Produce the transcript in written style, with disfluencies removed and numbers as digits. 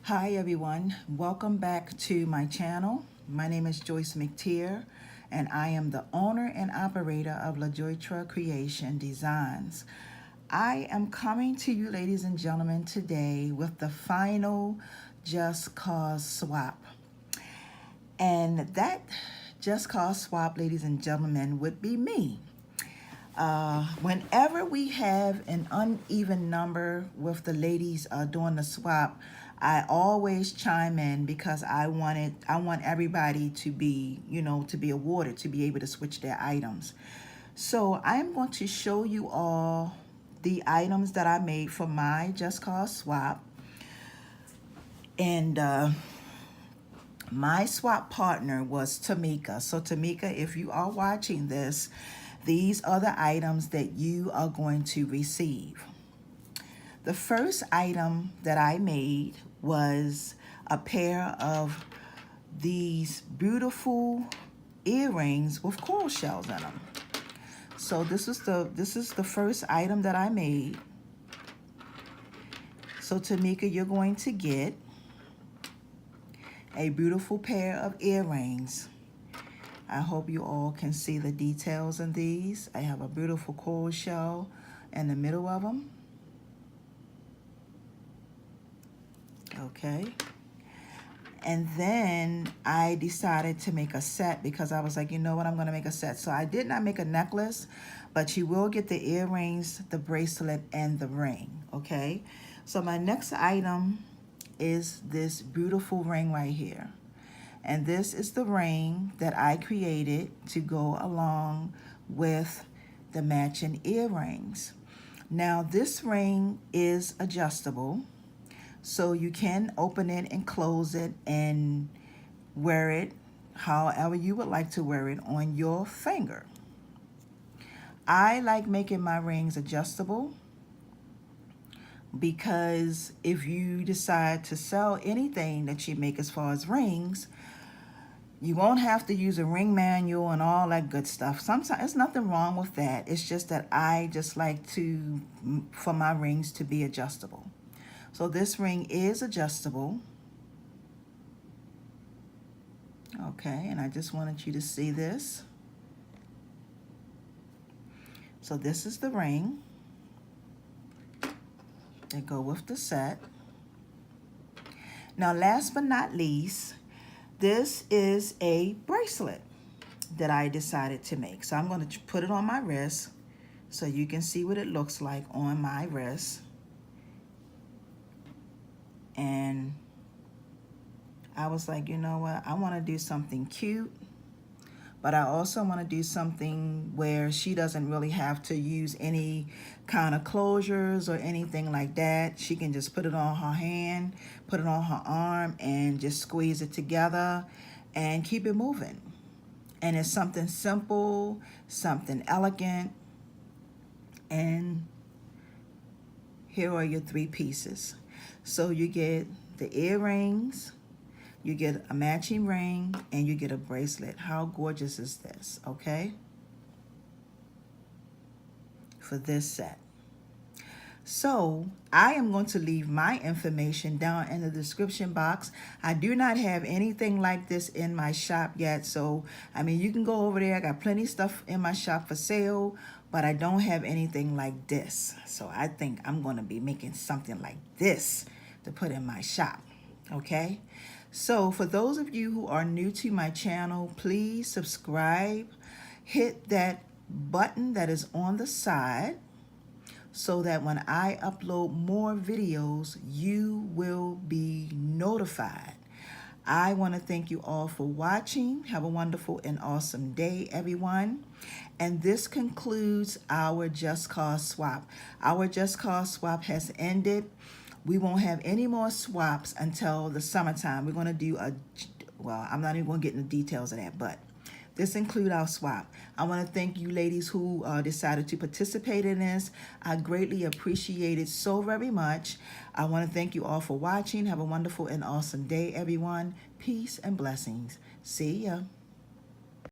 Hi everyone, welcome back to my channel. My name is Joyce McTeer and I am the owner and operator of Lajoytra Creation Designs. I am coming to you ladies and gentlemen today with the final Just Cause swap. And that Just Cause swap, ladies and gentlemen, would be me. Whenever we have an uneven number with the ladies doing the swap, I always chime in because I want everybody to be, to be awarded, to be able to switch their items. So I'm going to show you all the items that I made for my Just Cause swap. And my swap partner was Tamika. So Tamika, if you are watching this, these are the items that you are going to receive. The first item that I made was a pair of these beautiful earrings with coral shells in them. So this is the first item that I made. So Tamika, you're going to get a beautiful pair of earrings. I hope you all can see the details in these. I have a beautiful coral shell in the middle of them. Okay. And then I decided to make a set because I was like, you know what, I'm going to make a set. So I did not make a necklace, but you will get the earrings, the bracelet, and the ring. Okay. So my next item is this beautiful ring right here. And this is the ring that I created to go along with the matching earrings. Now this ring is adjustable, so you can open it and close it and wear it however you would like to wear it on your finger. I like making my rings adjustable because if you decide to sell anything that you make as far as rings, you won't have to use a ring manual and all that good stuff. Sometimes there's nothing wrong with that. It's just that I just like for my rings to be adjustable. So this ring is adjustable. Okay, and I just wanted you to see this. So this is the ring that go with the set. Now last but not least, this is a bracelet that I decided to make. So I'm going to put it on my wrist so you can see what it looks like on my wrist. And I was like, you know what? I want to do something cute, but I also want to do something where she doesn't really have to use any kind of closures or anything like that. She can just put it on her hand, put it on her arm, and just squeeze it together and keep it moving. And it's something simple, something elegant. And here are your three pieces. So you get the earrings, you get a matching ring, and you get a bracelet. How gorgeous is this, okay? For this set. So I am going to leave my information down in the description box. I do not have anything like this in my shop yet. So, I mean, you can go over there. I got plenty of stuff in my shop for sale, but I don't have anything like this. So I think I'm going to be making something like this to put in my shop, okay? So for those of you who are new to my channel, please subscribe. Hit that button that is on the side so that when I upload more videos, you will be notified. I want to thank you all for watching. Have a wonderful and awesome day, everyone. And this concludes our Just Cause swap. Our Just Cause swap has ended. We won't have any more swaps until the summertime. We're going to do well, I'm not even going to get into the details of that, but this includes our swap. I want to thank you ladies who decided to participate in this. I greatly appreciate it so very much. I want to thank you all for watching. Have a wonderful and awesome day, everyone. Peace and blessings. See ya.